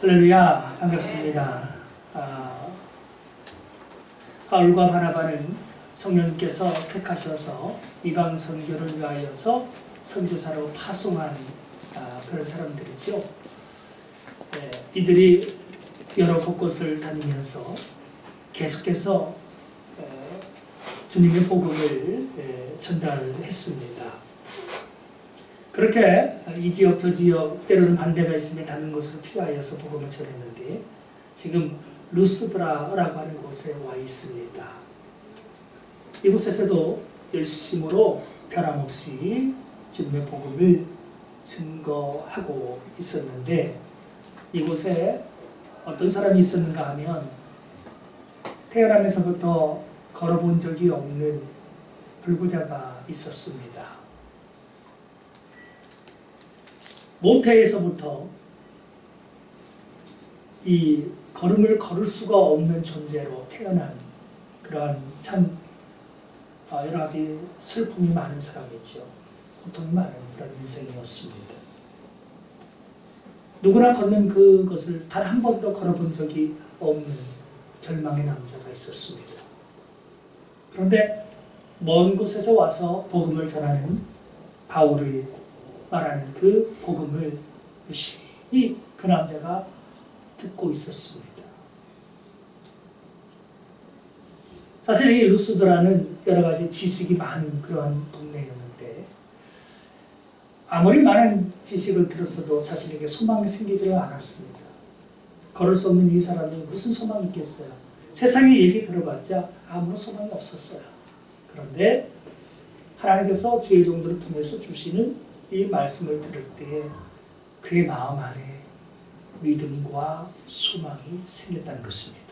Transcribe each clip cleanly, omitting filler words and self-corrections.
할렐루야, 반갑습니다. 바울과 바나바는 성령님께서 택하셔서 이방 선교를 위하여서 선교사로 파송한 그런 사람들이죠. 이들이 여러 곳곳을 다니면서 계속해서 주님의 복음을 전달했습니다. 그렇게 이 지역 저 지역 때로는 반대가 있으며 닿는 곳으로 피하여서 복음을 전했는데 지금 루스드라라고 하는 곳에 와 있습니다. 이곳에서도 열심으로 변함없이 주님의 복음을 증거하고 있었는데 이곳에 어떤 사람이 있었는가 하면 태어나면서부터 걸어본 적이 없는 불구자가 있었습니다. 모태에서부터 이 걸음을 걸을 수가 없는 존재로 태어난 그러한 참 여러 가지 슬픔이 많은 사람이죠. 고통이 많은 그런 인생이었습니다. 누구나 걷는 그것을 단 한 번도 걸어본 적이 없는 절망의 남자가 있었습니다. 그런데 먼 곳에서 와서 복음을 전하는 바울이 말하는 그 복음을 유심히 그 남자가 듣고 있었습니다. 사실 이 루스드라는 여러 가지 지식이 많은 그러한 동네였는데 아무리 많은 지식을 들었어도 자신에게 소망이 생기지를 않았습니다. 걸을 수 없는 이 사람이 무슨 소망이 있겠어요? 세상의 얘기 들어봤자 아무 소망이 없었어요. 그런데 하나님께서 주의 종들을 통해서 주시는 이 말씀을 들을 때 그의 마음 안에 믿음과 소망이 생겼다는 것입니다.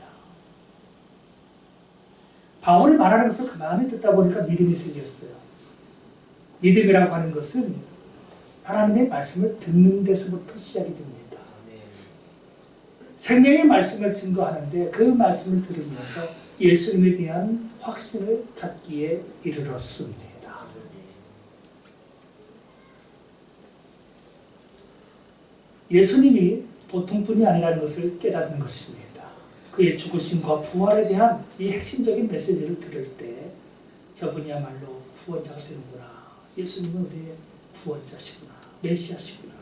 바울을 말하는 것을 가만히 듣다 보니까 믿음이 생겼어요. 믿음이라고 하는 것은 하나님의 말씀을 듣는 데서부터 시작이 됩니다. 생명의 말씀을 증거하는데 그 말씀을 들으면서 예수님에 대한 확신을 갖기에 이르렀습니다. 예수님이 보통뿐이 아니라는 것을 깨닫는 것입니다. 그의 죽으심과 부활에 대한 이 핵심적인 메시지를 들을 때 저분이야말로 구원자가 되는구나. 예수님은 우리의 구원자시구나. 메시아시구나.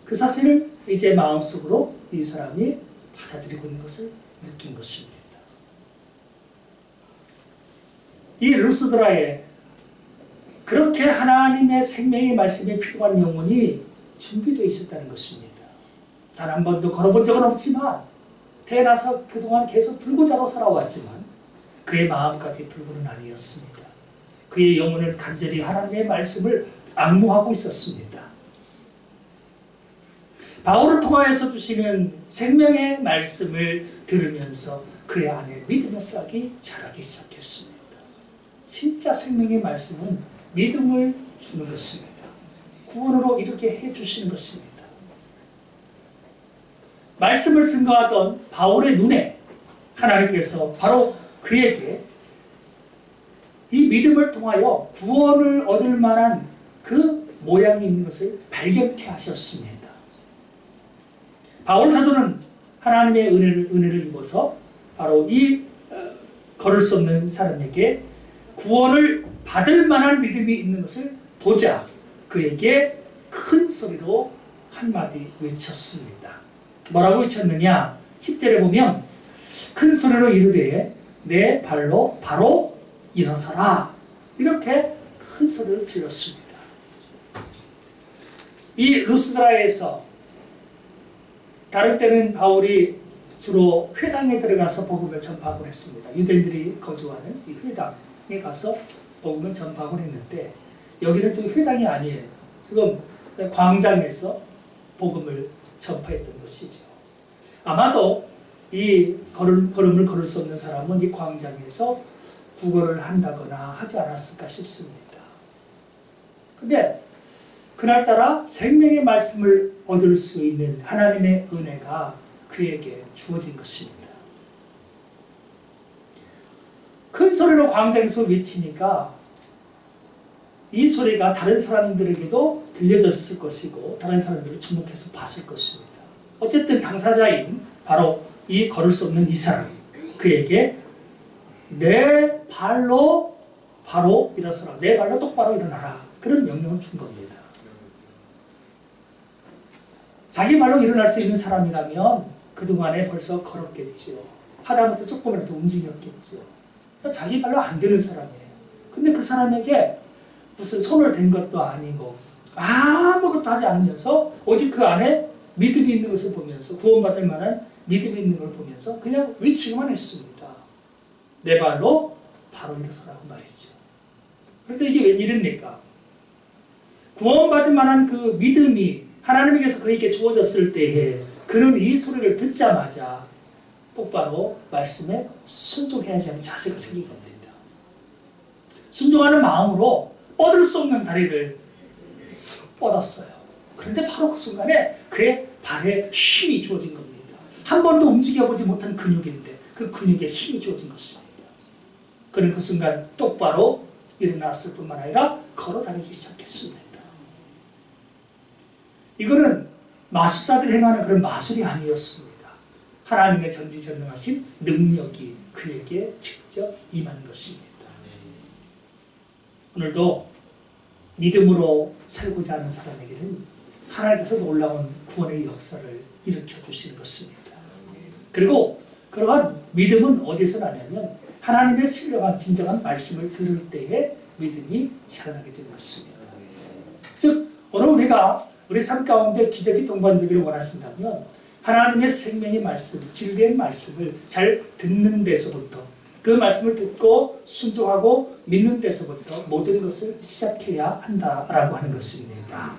그 사실을 이제 마음속으로 이 사람이 받아들이고 있는 것을 느낀 것입니다. 이 루스드라에 그렇게 하나님의 생명의 말씀에 필요한 영혼이 준비되어 있었다는 것입니다. 단 한 번도 걸어본 적은 없지만 태어나서 그동안 계속 불구자로 살아왔지만 그의 마음까지 불구는 아니었습니다. 그의 영혼은 간절히 하나님의 말씀을 앙모하고 있었습니다. 바울을 통하여서 주시는 생명의 말씀을 들으면서 그의 안에 믿음의 싹이 자라기 시작했습니다. 진짜 생명의 말씀은 믿음을 주는 것입니다. 구원으로 이렇게 해주시는 것입니다. 말씀을 증거하던 바울의 눈에 하나님께서 바로 그에게 이 믿음을 통하여 구원을 얻을 만한 그 모양이 있는 것을 발견케 하셨습니다. 바울 사도는 하나님의 은혜를 입어서 바로 이 걸을 수 없는 사람에게 구원을 받을 만한 믿음이 있는 것을 보자 그에게 큰 소리로 한마디 외쳤습니다. 뭐라고 외쳤느냐? 10절에 보면 큰 소리로 이르되 내 발로 바로 일어서라. 이렇게 큰 소리를 질렀습니다. 이 루스드라에서 다른 때는 바울이 주로 회당에 들어가서 복음을 전파하곤 했습니다. 유대인들이 거주하는 이 회당에 가서 복음을 전파하곤 했는데 여기는 지금 회당이 아니에요. 지금 광장에서 복음을 전파했던 것이죠. 아마도 이 걸음을 걸을 수 없는 사람은 이 광장에서 구걸을 한다거나 하지 않았을까 싶습니다. 근데 그날따라 생명의 말씀을 얻을 수 있는 하나님의 은혜가 그에게 주어진 것입니다. 큰 소리로 광장에서 외치니까 이 소리가 다른 사람들에게도 들려졌을 것이고 다른 사람들이 주목해서 봤을 것입니다. 어쨌든 당사자인 바로 이 걸을 수 없는 이 사람, 그에게 내 발로 바로 일어서라, 내 발로 똑바로 일어나라, 그런 명령을 준 겁니다. 자기 발로 일어날 수 있는 사람이라면 그동안에 벌써 걸었겠죠. 하다못해 조금이라도 움직였겠죠. 자기 발로 안 되는 사람이에요. 근데 그 사람에게 무슨 손을 댄 것도 아니고 아무것도 하지 않으면서 오직 그 안에 믿음이 있는 것을 보면서, 구원받을 만한 믿음이 있는 걸 보면서 그냥 외치기만 했습니다. 내 발로 바로 일어서라고 말이죠. 그런데 이게 웬일입니까? 구원받을 만한 그 믿음이 하나님께서 그에게 주어졌을 때에 그는 이 소리를 듣자마자 똑바로 말씀에 순종해야지 하는 자세가 생긴 겁니다. 순종하는 마음으로 뻗을 수 없는 다리를 뻗었어요. 그런데 바로 그 순간에 그의 발에 힘이 주어진 겁니다. 한 번도 움직여보지 못한 근육인데 그 근육에 힘이 주어진 것입니다. 그는 그 순간 똑바로 일어났을 뿐만 아니라 걸어다니기 시작했습니다. 이거는 마술사들이 행하는 그런 마술이 아니었습니다. 하나님의 전지전능하신 능력이 그에게 직접 임한 것입니다. 오늘도 믿음으로 살고자 하는 사람에게는 하나님께서 놀라운 구원의 역사를 일으켜 주시는 것입니다. 그리고 그러한 믿음은 어디서 나냐면 하나님의 신령한 진정한 말씀을 들을 때에 믿음이 자라나게 되는 것입니다. 즉 오늘 우리가 우리 삶 가운데 기적이 동반되기를 원하신다면 하나님의 생명의 말씀, 진리의 말씀을 잘 듣는 데서부터, 그 말씀을 듣고 순종하고 믿는 데서부터 모든 것을 시작해야 한다라고 하는 것입니다.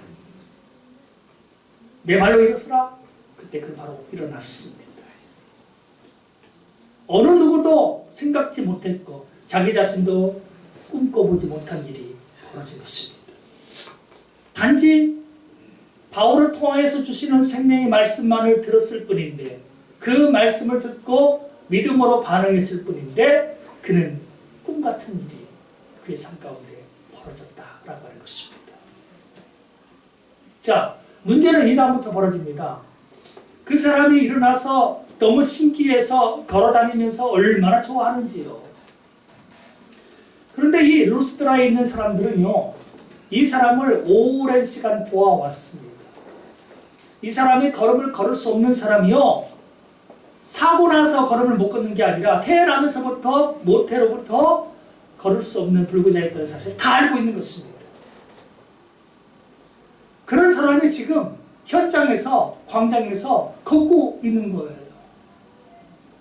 내 발로 일어서라. 그때 그 바로 일어났습니다. 어느 누구도 생각지 못했고 자기 자신도 꿈꿔보지 못한 일이 벌어진 것입니다. 단지 바울을 통하여서 주시는 생명의 말씀만을 들었을 뿐인데, 그 말씀을 듣고 믿음으로 반응했을 뿐인데 그는 꿈같은 일이 그의 삶 가운데 벌어졌다라고 하는 것입니다. 자, 문제는 이 다음부터 벌어집니다. 그 사람이 일어나서 너무 신기해서 걸어다니면서 얼마나 좋아하는지요. 그런데 이 루스드라에 있는 사람들은요, 이 사람을 오랜 시간 보아왔습니다. 이 사람이 걸음을 걸을 수 없는 사람이요, 사고 나서 걸음을 못 걷는 게 아니라 태어나면서부터 모태로부터 걸을 수 없는 불구자였다는 사실을 다 알고 있는 것입니다. 그런 사람이 지금 현장에서, 광장에서 걷고 있는 거예요.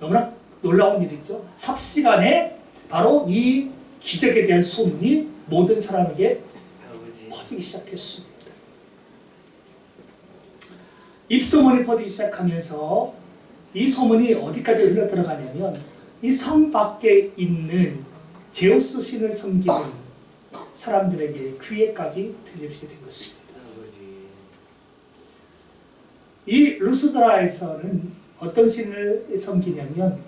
너무나 놀라운 일이죠. 삽시간에 바로 이 기적에 대한 소문이 모든 사람에게 퍼지기 시작했습니다. 입소문이 퍼지기 시작하면서 이 소문이 어디까지 흘러 들어가냐면 이 성 밖에 있는 제우스 신을 섬기는 사람들에게 귀에까지 들려지게 된 것입니다. 이 루스드라에서는 어떤 신을 섬기냐면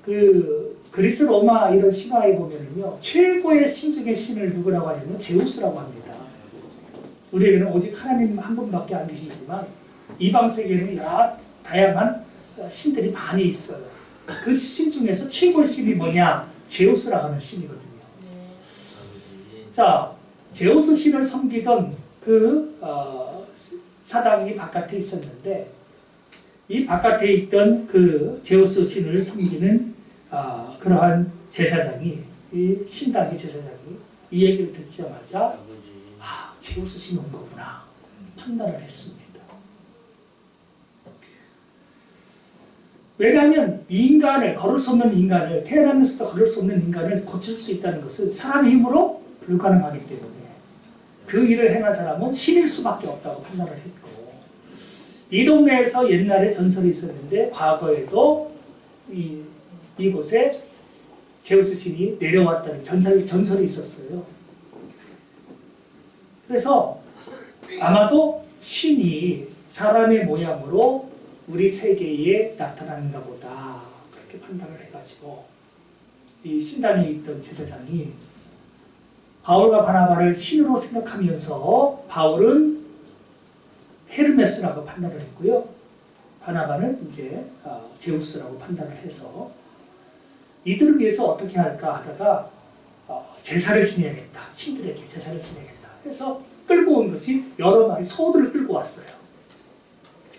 그 그리스 로마 이런 신화에 보면은요, 최고의 신 중의 신을 누구라고 하냐면 제우스라고 합니다. 우리에게는 오직 하나님 한 분밖에 안 계시지만 이방 세계에는 여러 다양한 신들이 많이 있어요. 그 신 중에서 최고의 신이 뭐냐? 제우스라고 하는 신이거든요. 자, 제우스 신을 섬기던 그 사당이 바깥에 있었는데, 이 바깥에 있던 그 제우스 신을 섬기는 그러한 제사장이, 이 신당의 제사장이 이 얘기를 듣자마자 제우스 신이 온 거구나 판단을 했습니다. 왜냐하면 인간을, 걸을 수 없는 인간을, 태어나면서도 걸을 수 없는 인간을 고칠 수 있다는 것은 사람의 힘으로 불가능하기 때문에 그 일을 행한 사람은 신일 수밖에 없다고 판단을 했고, 이 동네에서 옛날에 전설이 있었는데 과거에도 이곳에 제우스 신이 내려왔다는 전설이 있었어요. 그래서 아마도 신이 사람의 모양으로 우리 세계에 나타나는가 보다 그렇게 판단을 해가지고 이 신당에 있던 제사장이 바울과 바나바를 신으로 생각하면서 바울은 헤르메스라고 판단을 했고요, 바나바는 이제 제우스라고 판단을 해서 이들을 위해서 어떻게 할까 하다가 제사를 지내야겠다. 신들에게 제사를 지내야겠다. 해서 끌고 온 것이 여러 마리 소들을 끌고 왔어요.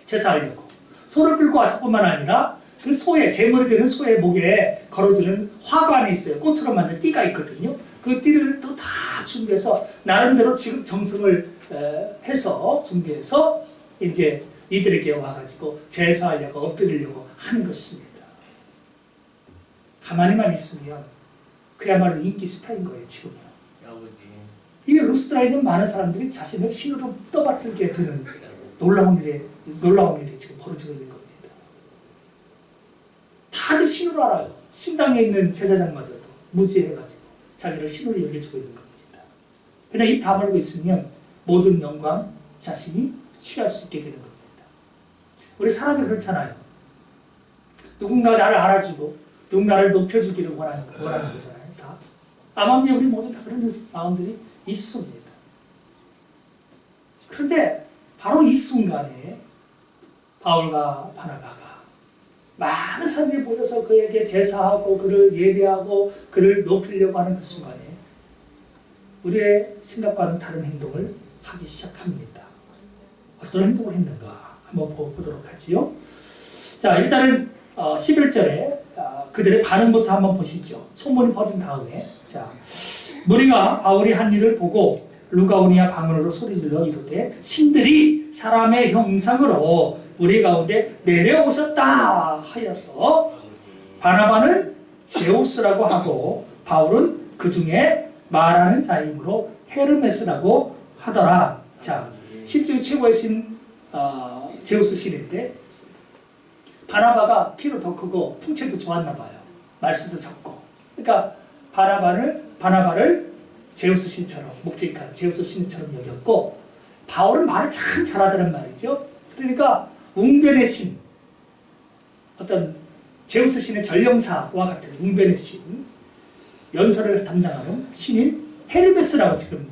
제사하려고. 소를 끌고 왔을 뿐만 아니라 그 소의 제물이 되는 소의 목에 걸어두는 화관이 있어요. 꽃으로 만든 띠가 있거든요. 그 띠를 또 다 준비해서 나름대로 지금 정성을 해서 준비해서 이제 이들에게 와가지고 제사하려고 엎드리려고 하는 것입니다. 가만히만 있으면 그야말로 인기 스타인 거예요, 지금은. 이게 루스드라에 있는 많은 사람들이 자신을 신으로 떠받들게 되는 놀라운 일이 지금 벌어지고 있는 겁니다. 다들 신으로 알아요. 신당에 있는 제사장마저도 무지해가지고 자기를 신으로 여겨주고 있는 겁니다. 그냥 입 다물고 있으면 모든 영광 자신이 취할 수 있게 되는 겁니다. 우리 사람이 그렇잖아요. 누군가 나를 알아주고 누군가를 높여주기를 원하는 거잖아요. 다. 암암리에 우리 모두 다 그런 마음들이 있습니다. 그런데 바로 이 순간에 바울과 바나바가 많은 사람들이 모여서 그에게 제사하고 그를 예배하고 그를 높이려고 하는 그 순간에 우리의 생각과는 다른 행동을 하기 시작합니다. 어떤 행동을 했는가 한번 보도록 하지요. 자, 일단은 11절에 그들의 반응부터 한번 보시죠. 소문이 퍼진 다음에 자, 무리가 바울이 한 일을 보고 루가오니아 방언으로 소리질러 이르되 신들이 사람의 형상으로 우리 가운데 내려오셨다 하여서 바나바는 제우스라고 하고 바울은 그 중에 말하는 자이므로 헤르메스라고 하더라. 자, 실제 최고의 신 제우스 신인데 바나바가 키로 더 크고 풍채도 좋았나 봐요. 말수도 적고. 그러니까 바나바를 제우스 신처럼 묵직한 제우스 신처럼 여겼고 바울은 말을 참 잘하더란 말이죠. 그러니까 웅변의 신, 어떤 제우스 신의 전령사와 같은 웅변의 신, 연설을 담당하는 신인 헤르메스라고 지금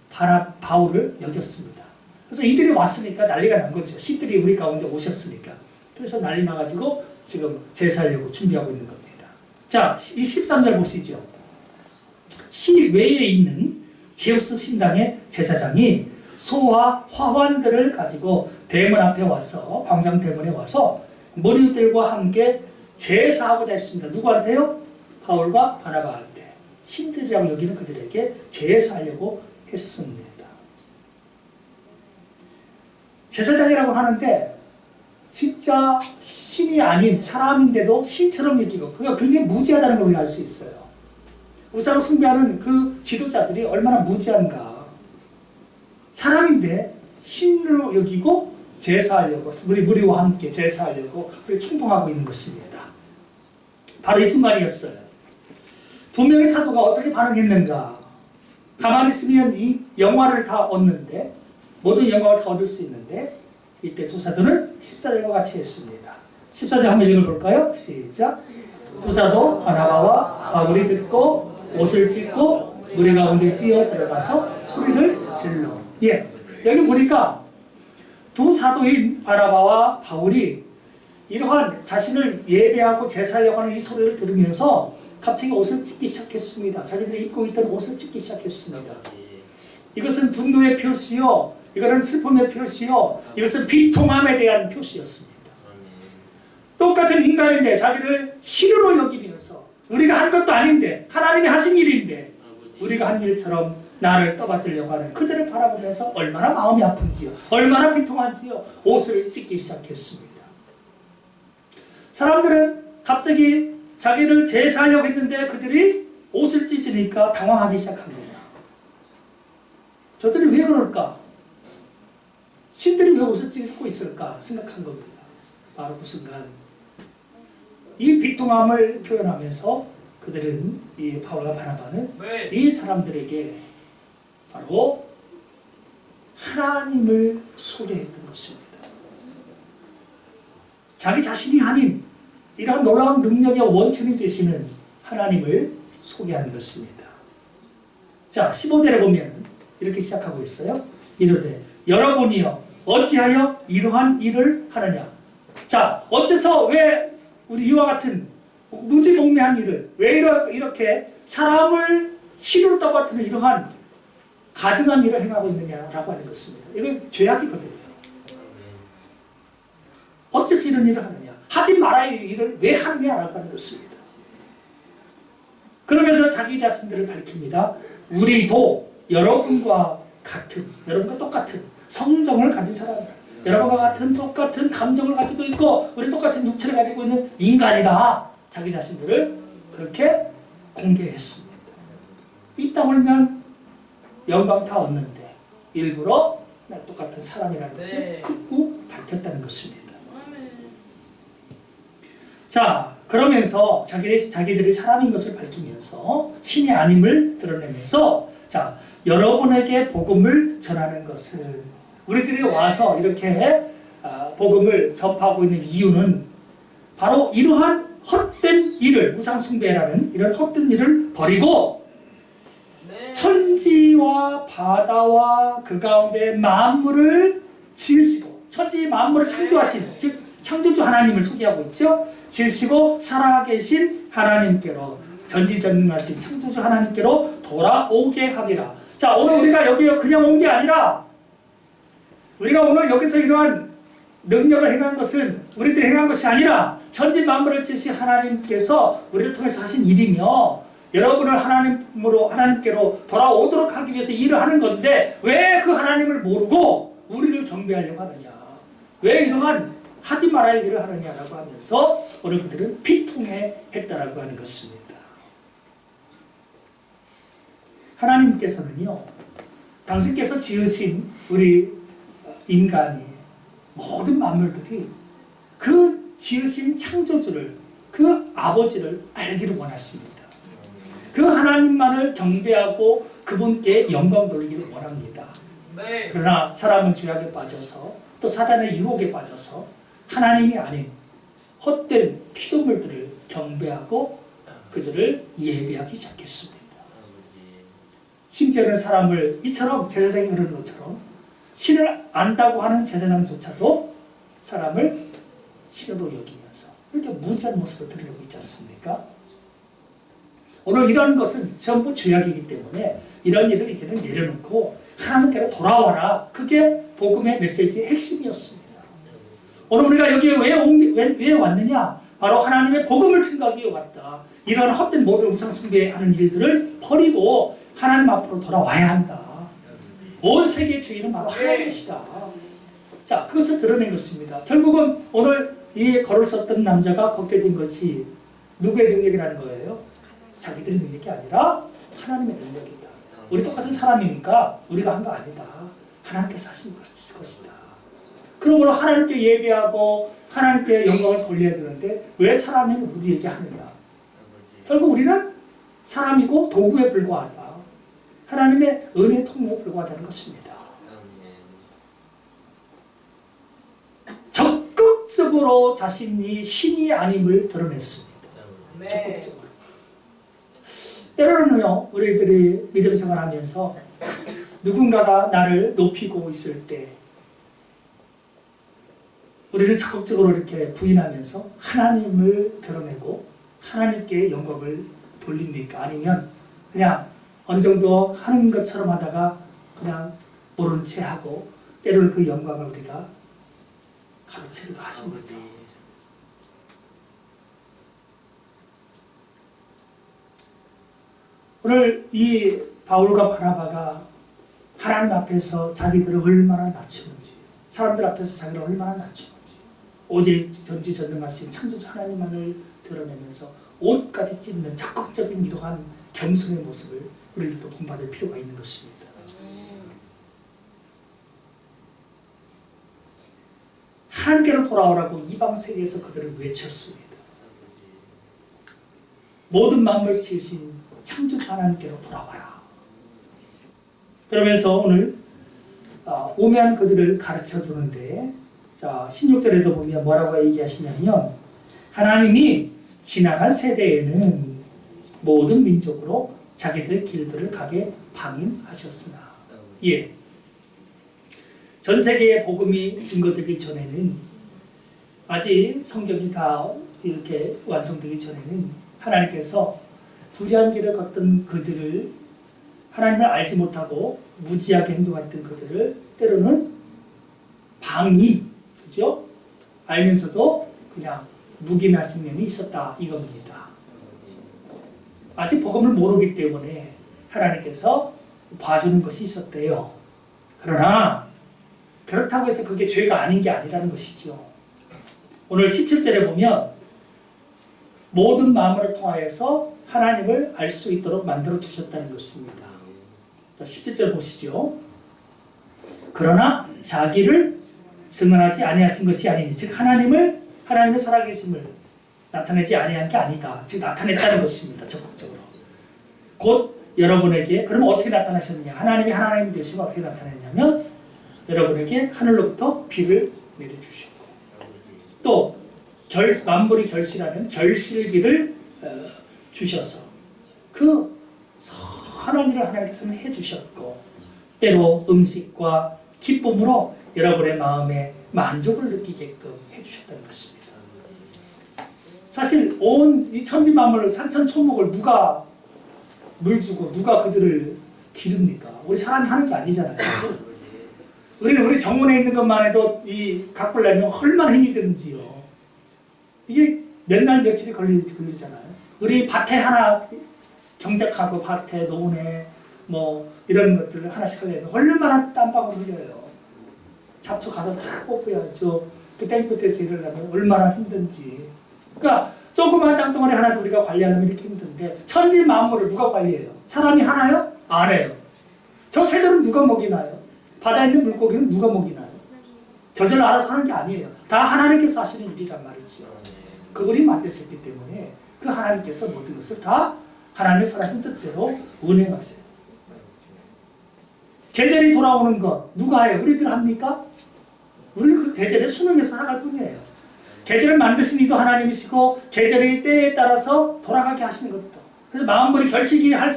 바울을 여겼습니다. 그래서 이들이 왔으니까 난리가 난 거죠. 신들이 우리 가운데 오셨으니까. 그래서 난리 나가지고 지금 제사하려고 준비하고 있는 겁니다. 자, 이 13절 보시죠. 시 외에 있는 제우스 신당의 제사장이 소와 화환들을 가지고 대문 앞에 와서 광장 대문에 와서 무리들과 함께 제사하고자 했습니다. 누구한테요? 바울과 바나바한테. 신들이라고 여기는 그들에게 제사하려고 했습니다. 제사장이라고 하는데 진짜 신이 아닌 사람인데도 신처럼 여기고 그가 굉장히 무지하다는 걸 우리가 알 수 있어요. 우상을 숭배하는 그 지도자들이 얼마나 무지한가. 사람인데 신으로 여기고 제사하려고 무리와 함께 제사하려고 그렇게 충동하고 있는 것입니다. 바로 이 순간이었어요. 두 명의 사도가 어떻게 반응했는가. 가만히 있으면 이 영화를 다 얻는데 모든 영광을 다 얻을 수 있는데 이때 두 사도는 14절과 같이 했습니다. 14절 한번 읽어볼까요? 시작. 두 사도 바나바와 바울이 듣고 옷을 찢고 무리 가운데 뛰어 들어가서 소리를 질러. 예, 여기 보니까 두 사도인 바나바와 바울이 이러한 자신을 예배하고 제사하려고 하는 이 소리를 들으면서 갑자기 옷을 찢기 시작했습니다. 자기들이 입고 있던 옷을 찢기 시작했습니다. 이것은 분노의 표시요, 이것은 슬픔의 표시요, 이것은 비통함에 대한 표시였습니다. 똑같은 인간인데 자기를 신으로 여기면서 우리가 한 것도 아닌데 하나님이 하신 일인데 우리가 한 일처럼 나를 떠받들려고 하는 그들을 바라보면서 얼마나 마음이 아픈지요, 얼마나 비통한지요, 옷을 찢기 시작했습니다. 사람들은 갑자기 자기를 제사하려고 했는데 그들이 옷을 찢으니까 당황하기 시작한 거예요. 저들이 왜 그럴까? 신들이 왜 옷을 찢고 있을까 생각한 겁니다. 바로 그 순간 이 비통함을 표현하면서 그들은, 이 바울과 바나바는 이 사람들에게 바로 하나님을 소개했던 것입니다. 자기 자신이 아닌 이런 놀라운 능력의 원천이 되시는 하나님을 소개하는 것입니다. 자, 15절에 보면 이렇게 시작하고 있어요. 이르되 여러분이여 어찌하여 이러한 일을 하느냐. 자, 어째서 왜 우리 이와 같은 무지몽매한 일을 왜 이렇게 사람을 시로 떠받드는 이러한 가증한 일을 행하고 있느냐라고 하는 것입니다. 이건 죄악이거든요. 어째서 이런 일을 하느냐? 하지 말아야 할 일을 왜 하느냐라고 하는 것입니다. 그러면서 자기 자신들을 밝힙니다. 우리도 여러분과 똑같은 성정을 가진 사람들, 여러분과 같은 똑같은 감정을 가지고 있고 우리 똑같은 육체를 가지고 있는 인간이다. 자기 자신들을 그렇게 공개했습니다. 입 다물면 영광 다 얻는데 일부러 똑같은 사람이라는 것을 극구 밝혔다는 것입니다. 자, 그러면서 자기들이 사람인 것을 밝히면서 신이 아님을 드러내면서 자, 여러분에게 복음을 전하는 것은 우리들이 와서 이렇게 복음을 전파하고 있는 이유는 바로 이러한 헛된 일을 우상숭배라는 이런 헛된 일을 버리고 천지와 바다와 그 가운데 만물을 지으시고 천지 만물을 창조하신 즉 창조주 하나님을 소개하고 있죠. 지으시고 살아계신 하나님께로 전지전능하신 창조주 하나님께로 돌아오게 하리라. 자, 오늘 우리가 여기에 그냥 온 게 아니라 우리가 오늘 여기서 이러한 능력을 행한 것은 우리들이 행한 것이 아니라 전지 만물을 지으신 하나님께서 우리를 통해서 하신 일이며 여러분을 하나님께로 돌아오도록 하기 위해서 일을 하는 건데 왜 그 하나님을 모르고 우리를 경배하려고 하느냐? 왜 이러한 하지 말아야 할 일을 하느냐라고 하면서 오늘 그들은 비통해했다라고 하는 것입니다. 하나님께서는요, 당신께서 지으신 우리 인간이 모든 만물들이 그 지으신 창조주를 그 아버지를 알기를 원하십니다. 그 하나님만을 경배하고 그분께 영광 돌리기를 원합니다. 네. 그러나 사람은 죄악에 빠져서 또 사단의 유혹에 빠져서 하나님이 아닌 헛된 피조물들을 경배하고 그들을 예배하기 시작했습니다. 심지어는 사람을 이처럼 제사장이 그러는 것처럼 신을 안다고 하는 제사장조차도 사람을 신으로 여기면서 이렇게 무지한 모습을 드러내고 있지 않습니까? 오늘 이런 것은 전부 죄악이기 때문에 이런 일을 이제는 내려놓고 하나님께로 돌아와라. 그게 복음의 메시지의 핵심이었습니다. 오늘 우리가 여기에 왜 왔느냐? 바로 하나님의 복음을 증거하기 위해 왔다. 이런 헛된 모든 우상 숭배하는 일들을 버리고 하나님 앞으로 돌아와야 한다. 온 세계의 주인은 바로 하나님이시다. 자, 그것을 드러낸 것입니다. 결국은 오늘 이 글을 썼던 남자가 걷게 된 것이 누구의 능력이라는 거예요? 자기들의 능력이 아니라 하나님의 능력이다. 우리 똑같은 사람이니까 우리가 한 거 아니다. 하나님께서 하신 것이다. 그러므로 하나님께 예배하고 하나님께 영광을 돌려야 되는데 왜 사람이 우리에게 하느냐? 결국 우리는 사람이고 도구에 불과하다. 하나님의 은혜의 통로에 불과하다는 것입니다. 적극적으로 자신이 신이 아님을 드러냈습니다. 적극적으로. 때로는요, 우리들이 믿음 생활하면서 누군가가 나를 높이고 있을 때 우리는 적극적으로 이렇게 부인하면서 하나님을 드러내고 하나님께 영광을 돌립니까? 아니면 그냥 어느 정도 하는 것처럼 하다가 그냥 모르는 채 하고 때로는 그 영광을 우리가 가로채기도 하십니까? 오늘 이 바울과 바나바가 하나님 앞에서 자기들을 얼마나 낮추는지, 사람들 앞에서 자기를 얼마나 낮추는지, 오직 전지전능하신 창조주 하나님만을 드러내면서 옷까지 찢는 적극적인 이러한 겸손의 모습을 우리들도 본받을 필요가 있는 것입니다. 하나님께로 돌아오라고 이방 세계에서 그들을 외쳤습니다. 모든 만물을 지으신 창조주 하나님께로 돌아와라. 그러면서 오늘 오매한 그들을 가르쳐 주는데, 자 16절에도 보면 뭐라고 얘기하시냐면 하나님이 지나간 세대에는 모든 민족으로 자기들의 길들을 가게 방임하셨으나, 전 세계에 복음이 증거되기 전에는 아직 성경이 다 이렇게 완성되기 전에는 하나님께서 불의한 길을 걷던 그들을, 하나님을 알지 못하고 무지하게 행동했던 그들을 때로는 방임, 그죠? 알면서도 그냥 묵인하신 면이 있었다 이겁니다. 아직 복음을 모르기 때문에 하나님께서 봐주는 것이 있었대요. 그러나 그렇다고 해서 그게 죄가 아닌 게 아니라는 것이죠. 오늘 17절에 보면 모든 마음을 통하여서 하나님을 알 수 있도록 만들어 두셨다는 것입니다. 17절 보시죠. 그러나 자기를 증언하지 아니하신 것이 아니니, 즉 하나님의 살아계심을 나타내지 아니한 게 아니다. 즉 나타냈다는 것입니다. 적극적으로. 곧 여러분에게, 그러면 어떻게 나타나셨느냐? 하나님이 하나님 되시면 어떻게 나타냈냐면 여러분에게 하늘로부터 비를 내려주셨고, 또 만물이 결실하는 결실비를 주셔서 그 선한 일을 하나님께서는 해주셨고, 때로 음식과 기쁨으로 여러분의 마음에 만족을 느끼게끔 해주셨다는 것입니다. 사실 온 이 천지 만물을 산천초목을 누가 물 주고 누가 그들을 기릅니까? 우리 사람이 하는 게 아니잖아요. 우리는 우리 정원에 있는 것만 해도 이 각을 내면 얼마나 힘이 드는지요. 이게 몇 날 며칠이 걸리잖아요. 우리 밭에 하나 경작하고 밭에 논에 뭐 이런 것들을 하나씩 하려면 얼마나 땀방울 흘려요. 잡초 가서 다 뽑아야죠. 그 땡볕에서 일을 하면 얼마나 힘든지. 그러니까 조그만 땅덩어리 하나도 우리가 관리하려면 이렇게 힘든데 천지 만물을 누가 관리해요? 사람이 하나요? 안 해요. 저 새들은 누가 먹이나요? 바다에 있는 물고기는 누가 먹이나요? 저절로 알아서 하는 게 아니에요. 다 하나님께서 하시는 일이란 말이죠. 그분이 만드셨기 때문에 그 하나님께서 모든 것을 다 하나님의 선하신 뜻대로 운행하세요. 계절이 돌아오는 것 누가 해요? 우리들 합니까? 우리는 그 계절에 순응해서 살아갈 뿐이에요. 계절을 만드신 이도 하나님이시고 계절의 때에 따라서 돌아가게 하시는 것도, 그래서 마음벌이 결실할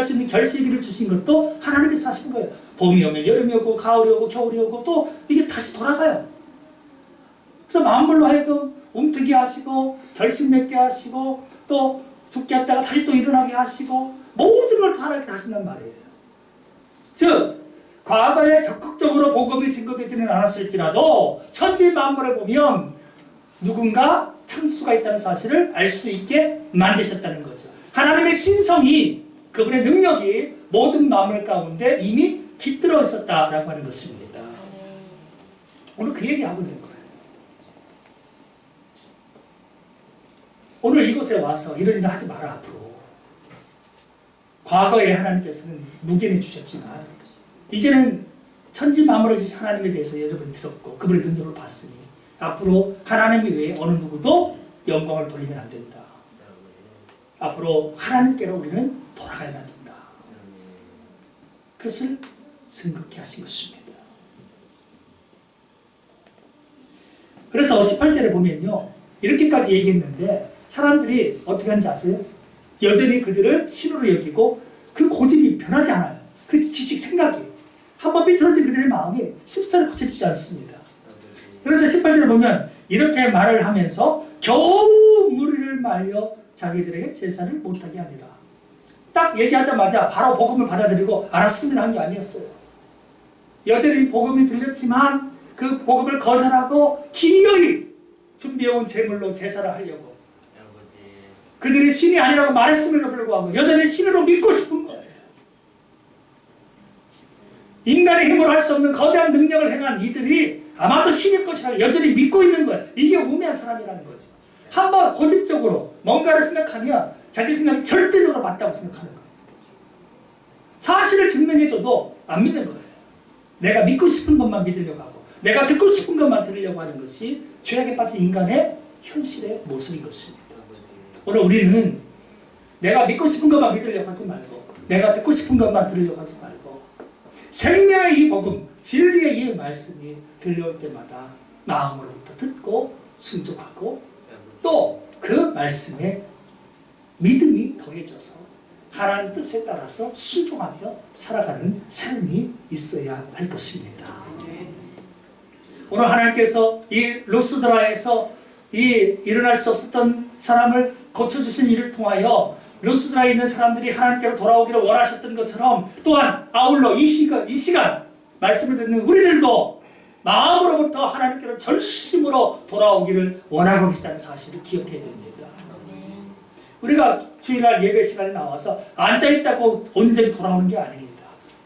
수 있는 결실기를 주신 것도 하나님께서 하신 거예요. 봄이 오면 여름이 오고 가을이 오고 겨울이 오고 또 이게 다시 돌아가요. 그래서 마음벌로 하여금 움트게 하시고 결실 맺게 하시고 또 죽게 했다가 다시 또 일어나게 하시고 모든 걸 다 하나님께 하신단 말이에요. 즉 과거에 적극적으로 복음이 증거되지는 않았을지라도 천지 만물을 보면 누군가 창수가 있다는 사실을 알 수 있게 만드셨다는 거죠. 하나님의 신성이, 그분의 능력이 모든 마음을 가운데 이미 깃들어 있었다라고 하는 것입니다. 오늘 그 얘기하고 있는 거예요. 오늘 이곳에 와서 이런 일을 하지 마라. 앞으로 과거에 하나님께서는 무견해 주셨지만 이제는 천지 만물을 주신 하나님에 대해서 여러분이 들었고 그분의 능력을 봤으니 앞으로 하나님 외에 어느 누구도 영광을 돌리면 안 된다. 앞으로 하나님께로 우리는 돌아가야만 된다. 그것을 승급케 하신 것입니다. 그래서 18절에 보면요, 이렇게까지 얘기했는데 사람들이 어떻게 하는지 아세요? 여전히 그들을 신으로 여기고 그 고집이 변하지 않아요. 그 지식 생각이 한번 삐뚤어진 그들의 마음이 쉽사리 고쳐지지 않습니다. 그래서 18절에 보면 이렇게 말을 하면서 겨우 무리를 말려 자기들에게 제사를 못하게 하니라. 딱 얘기하자마자 바로 복음을 받아들이고 알았습니다 한 게 아니었어요. 여전히 복음이 들렸지만 그 복음을 거절하고 기어이 준비해온 제물로 제사를 하려고, 그들이 신이 아니라고 말했음에도 불구하고 여전히 신으로 믿고 싶은 거예요. 인간의 힘으로 할 수 없는 거대한 능력을 행한 이들이 아마도 신일 것이라고 여전히 믿고 있는 거예요. 이게 우매한 사람이라는 거죠. 한번 고집적으로 뭔가를 생각하면 자기 생각이 절대적으로 맞다고 생각하는 거예요. 사실을 증명해줘도 안 믿는 거예요. 내가 믿고 싶은 것만 믿으려고 하고 내가 듣고 싶은 것만 들으려고 하는 것이 죄악에 빠진 인간의 현실의 모습인 것입니다. 오늘 우리는 내가 믿고 싶은 것만 믿으려고 하지 말고 내가 듣고 싶은 것만 들으려고 하지 말고 생명의 이 복음, 진리의 이 말씀이 들려올 때마다 마음으로부터 듣고 순종하고 또 그 말씀에 믿음이 더해져서 하나님의 뜻에 따라서 순종하며 살아가는 삶이 있어야 할 것입니다. 오늘 하나님께서 이 루스드라에서 이 일어날 수 없었던 사람을 고쳐주신 일을 통하여 루스드라에 있는 사람들이 하나님께로 돌아오기를 원하셨던 것처럼 또한 아울러 이 시간 말씀을 듣는 우리들도 마음으로부터 하나님께로 전심으로 돌아오기를 원하고 계시다는 사실을 기억해야 됩니다. 우리가 주일날 예배 시간에 나와서 앉아있다고 온전히 돌아오는 게 아닙니다.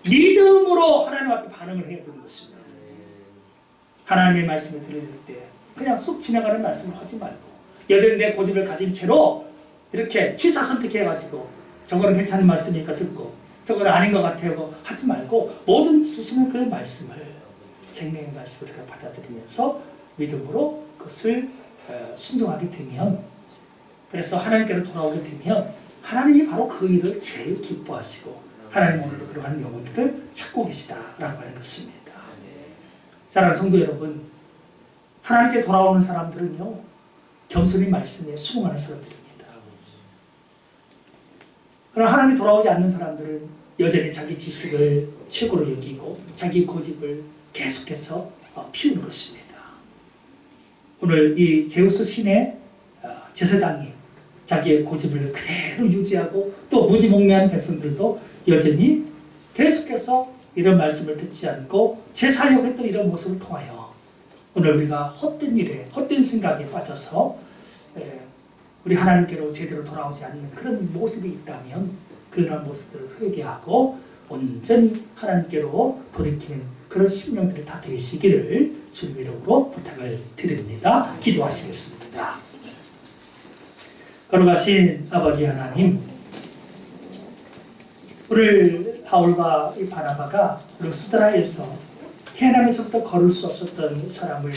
믿음으로 하나님 앞에 반응을 해야 되는 것입니다. 하나님의 말씀을 들으실 때 그냥 쑥 지나가는 말씀을 하지 말고 여전히 내 고집을 가진 채로 이렇게 취사 선택해가지고 저거는 괜찮은 말씀이니까 듣고 저거는 아닌 것 같아요 하지 말고 모든 수시는 그 말씀을 생명의 말씀을 받아들이면서 믿음으로 그것을 순종하게 되면, 그래서 하나님께로 돌아오게 되면 하나님이 바로 그 일을 제일 기뻐하시고 하나님 오늘도 그러한 영혼들을 찾고 계시다라고 하는 것입니다. 사랑하는 성도 여러분, 하나님께 돌아오는 사람들은요 겸손히 말씀에 순응하는 사람들입니다. 그러나 하나님이 돌아오지 않는 사람들은 여전히 자기 지식을 최고로 여기고 자기 고집을 계속해서 피우는 것입니다. 오늘 이 제우스 신의 제사장이 자기의 고집을 그대로 유지하고 또 무지몽매한 백성들도 여전히 계속해서 이런 말씀을 듣지 않고 제사하려고 했던 이런 모습을 통하여 오늘 우리가 헛된 일에 헛된 생각에 빠져서 우리 하나님께로 제대로 돌아오지 않는 그런 모습이 있다면 그런 모습들을 회개하고 온전히 하나님께로 돌이키는 그런 심령들이 다 되시기를 주님의 이름으로 부탁을 드립니다. 기도하시겠습니다. 거룩하신 아버지 하나님, 오늘 바울과 이 바나바가 루스드라에서 태어나면서부터 걸을 수 없었던 사람을